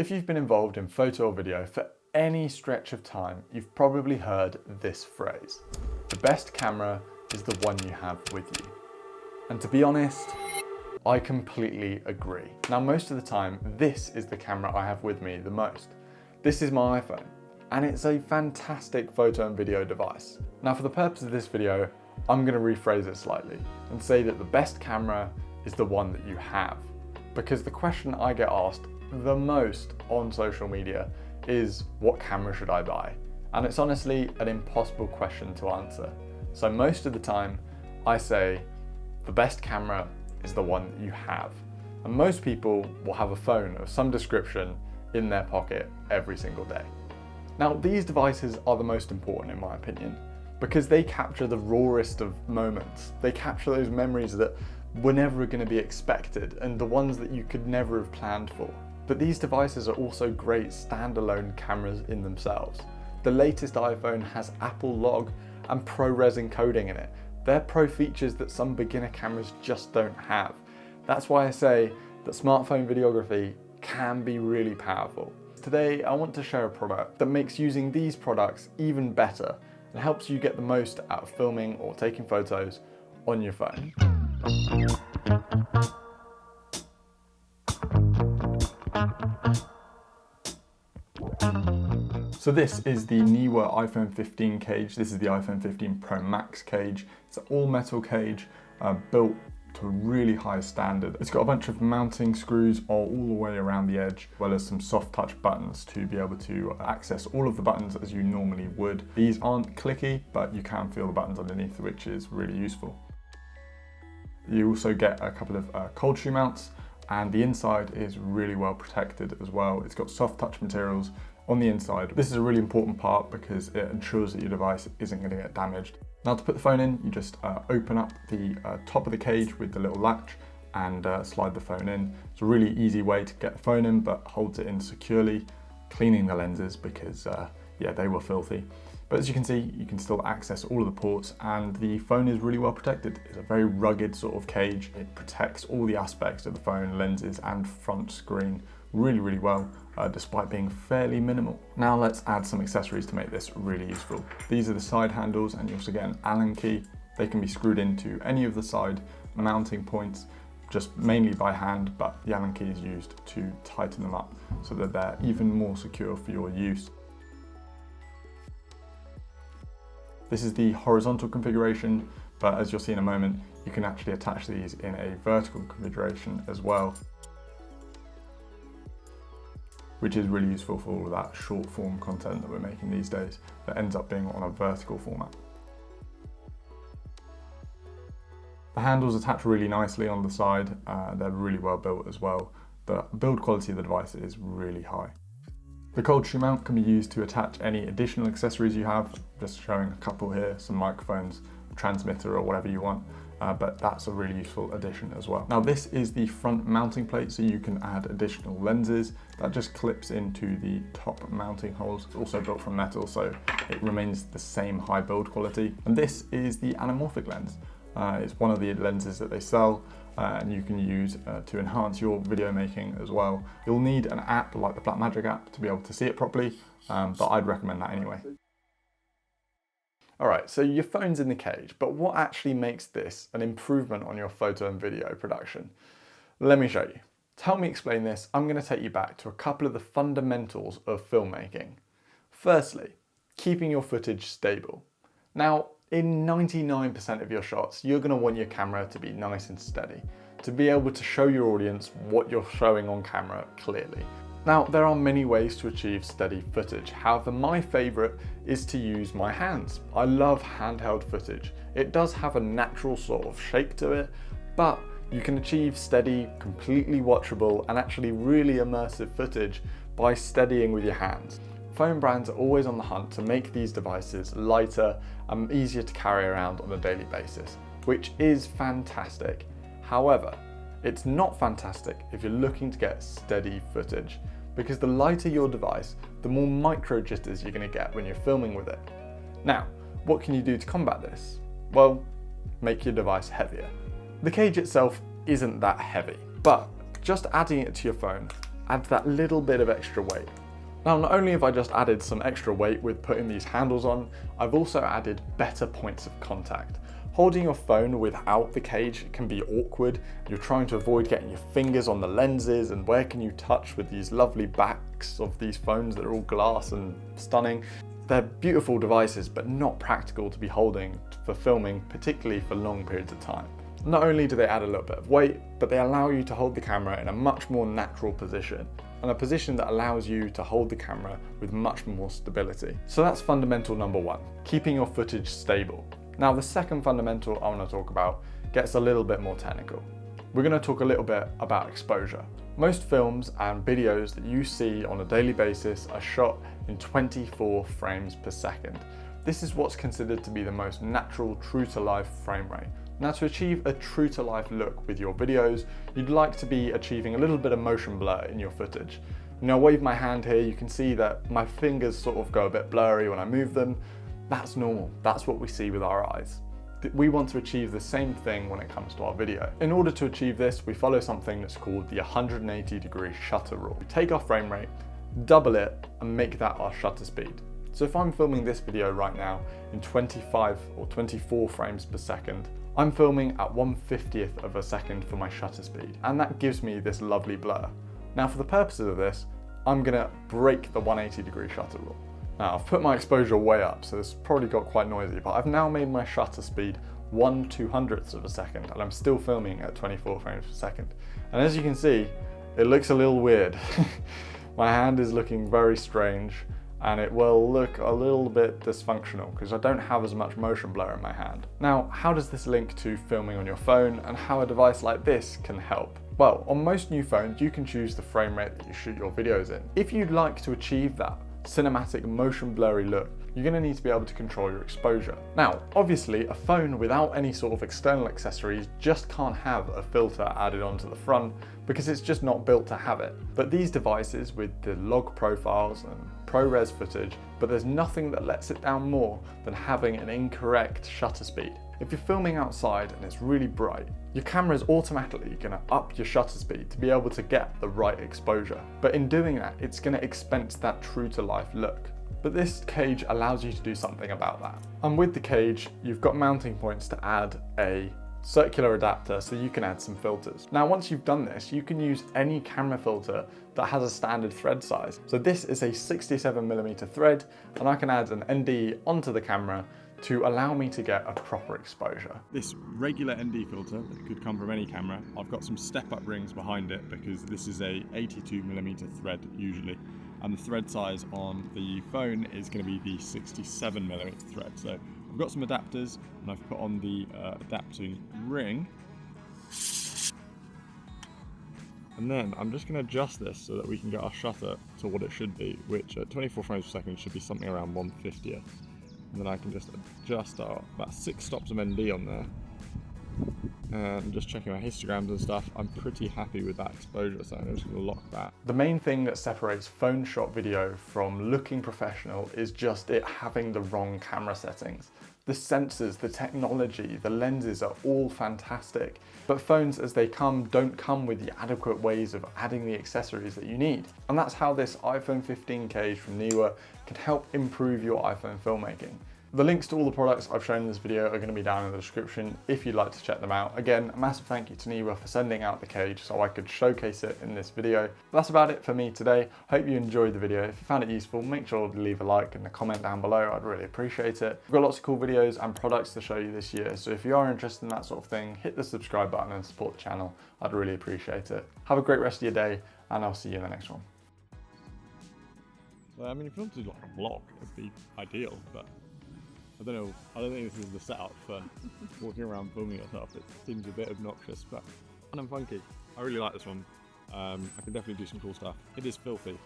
If you've been involved in photo or video for any stretch of time, you've probably heard this phrase: the best camera is the one you have with you. And to be honest, I completely agree. Now, most of the time, this is the camera I have with me the most. This is my iPhone, and it's a fantastic photo and video device. Now, for the purpose of this video, I'm going to rephrase it slightly and say that the best camera is the one that you have. Because the question I get asked the most on social media is, what camera should I buy? And it's honestly an impossible question to answer. So most of the time, I say the best camera is the one that you have. And most people will have a phone of some description in their pocket every single day. Now, these devices are the most important in my opinion, because they capture the rawest of moments. They capture those memories that were never going to be expected and the ones that you could never have planned for. But these devices are also great standalone cameras in themselves. The latest iPhone has Apple Log and ProRes encoding in it. They're pro features that some beginner cameras just don't have. That's why I say that smartphone videography can be really powerful. Today, I want to share a product that makes using these products even better and helps you get the most out of filming or taking photos on your phone. So this is the newer iPhone 15 cage. This is the iPhone 15 Pro Max cage. It's an all metal cage built to a really high standard. It's got a bunch of mounting screws all the way around the edge, as well as some soft touch buttons to be able to access all of the buttons as you normally would. These aren't clicky, but you can feel the buttons underneath, which is really useful. You also get a couple of cold shoe mounts, and the inside is really well protected as well. It's got soft touch materials on the inside. This is a really important part because it ensures that your device isn't going to get damaged. Now, to put the phone in, you just open up the top of the cage with the little latch and slide the phone in. It's a really easy way to get the phone in, but holds it in securely, cleaning the lenses because yeah, they were filthy. But as you can see, you can still access all of the ports, and the phone is really well protected. It's a very rugged sort of cage. It protects all the aspects of the phone, lenses and front screen really well, despite being fairly minimal. Now let's add some accessories to make this really useful. These are the side handles, and you also get an Allen key. They can be screwed into any of the side mounting points, just mainly by hand, but the Allen key is used to tighten them up so that they're even more secure for your use. This is the horizontal configuration, but as you'll see in a moment, you can actually attach these in a vertical configuration as well, which is really useful for all of that short form content that we're making these days that ends up being on a vertical format. The handles attach really nicely on the side. They're really well built as well. The build quality of the device is really high. The cold shoe mount can be used to attach any additional accessories you have. Just showing a couple here, some microphones, a transmitter or whatever you want. But that's a really useful addition as well. Now this is the front mounting plate, so you can add additional lenses. That just clips into the top mounting holes. It's also built from metal, so it remains the same high build quality. And this is the anamorphic lens. It's one of the lenses that they sell, and you can use to enhance your video making as well. You'll need an app like the Blackmagic app to be able to see it properly, but I'd recommend that anyway. Alright, so your phone's in the cage, but what actually makes this an improvement on your photo and video production? Let me show you. To help me explain this, I'm going to take you back to a couple of the fundamentals of filmmaking. Firstly, keeping your footage stable. Now, in 99% of your shots, you're going to want your camera to be nice and steady, to be able to show your audience what you're showing on camera clearly. Now, there are many ways to achieve steady footage. However, my favorite is to use my hands. I love handheld footage. It does have a natural sort of shape to it, but you can achieve steady, completely watchable, and actually really immersive footage by steadying with your hands. Phone brands are always on the hunt to make these devices lighter and easier to carry around on a daily basis, which is fantastic. However, it's not fantastic if you're looking to get steady footage, because the lighter your device, the more micro jitters you're going to get when you're filming with it. Now, what can you do to combat this? Well, make your device heavier. The cage itself isn't that heavy, but just adding it to your phone adds that little bit of extra weight. Now, not only have I just added some extra weight with putting these handles on, I've also added better points of contact. Holding your phone without the cage can be awkward. You're trying to avoid getting your fingers on the lenses, and where can you touch with these lovely backs of these phones that are all glass and stunning. They're beautiful devices, but not practical to be holding for filming, particularly for long periods of time. Not only do they add a little bit of weight, but they allow you to hold the camera in a much more natural position, and a position that allows you to hold the camera with much more stability. So that's fundamental number one, keeping your footage stable. Now, the second fundamental I want to talk about gets a little bit more technical. We're going to talk a little bit about exposure. Most films and videos that you see on a daily basis are shot in 24 frames per second. This is what's considered to be the most natural, true-to-life frame rate. Now, to achieve a true-to-life look with your videos, you'd like to be achieving a little bit of motion blur in your footage. Now, I wave my hand here, you can see that my fingers sort of go a bit blurry when I move them. That's normal. That's what we see with our eyes. We want to achieve the same thing when it comes to our video. In order to achieve this, we follow something that's called the 180-degree shutter rule. We take our frame rate, double it, and make that our shutter speed. So if I'm filming this video right now in 25 or 24 frames per second, I'm filming at 1/50th of a second for my shutter speed, and that gives me this lovely blur. Now, for the purposes of this, I'm gonna break the 180-degree shutter rule. Now, I've put my exposure way up, so this probably got quite noisy, but I've now made my shutter speed 1/200th of a second, and I'm still filming at 24 frames per second. And as you can see, it looks a little weird. My hand is looking very strange, and it will look a little bit dysfunctional because I don't have as much motion blur in my hand. Now, how does this link to filming on your phone, and how a device like this can help? Well, on most new phones, you can choose the frame rate that you shoot your videos in. If you'd like to achieve that cinematic motion blurry look, you're going to need to be able to control your exposure. Now, obviously, a phone without any sort of external accessories just can't have a filter added onto the front because it's just not built to have it. But these devices with the log profiles and ProRes footage, but there's nothing that lets it down more than having an incorrect shutter speed. If you're filming outside and it's really bright, your camera is automatically going to up your shutter speed to be able to get the right exposure. But in doing that, it's going to expense that true to life look. But this cage allows you to do something about that. And with the cage, you've got mounting points to add a circular adapter so you can add some filters. Now, once you've done this, you can use any camera filter that has a standard thread size. So this is a 67mm thread, and I can add an ND onto the camera to allow me to get a proper exposure. This regular ND filter that could come from any camera, I've got some step-up rings behind it because this is a 82mm thread usually, and the thread size on the phone is going to be the 67mm thread. So I've got some adapters, and I've put on the adapting ring. And then I'm just going to adjust this so that we can get our shutter to what it should be, which at 24 frames per second should be something around 1/50th. And then I can just adjust about 6 stops of ND on there. And just checking my histograms and stuff, I'm pretty happy with that exposure, so I'm just going to lock that. The main thing that separates phone shot video from looking professional is just it having the wrong camera settings. The sensors, the technology, the lenses are all fantastic, but phones as they come don't come with the adequate ways of adding the accessories that you need. And that's how this iPhone 15 cage from Neewer can help improve your iPhone filmmaking. The links to all the products I've shown in this video are going to be down in the description if you'd like to check them out. Again, a massive thank you to Neewer for sending out the cage so I could showcase it in this video. That's about it for me today. Hope you enjoyed the video. If you found it useful, make sure to leave a like and a comment down below. I'd really appreciate it. We've got lots of cool videos and products to show you this year, so if you are interested in that sort of thing, hit the subscribe button and support the channel. I'd really appreciate it. Have a great rest of your day, and I'll see you in the next one. Well, I mean, if you want to do like a vlog, it'd be ideal, but I don't know, I don't think this is the setup for walking around filming yourself. It seems a bit obnoxious, but fun and funky. I really like this one. I can definitely do some cool stuff. It is filthy,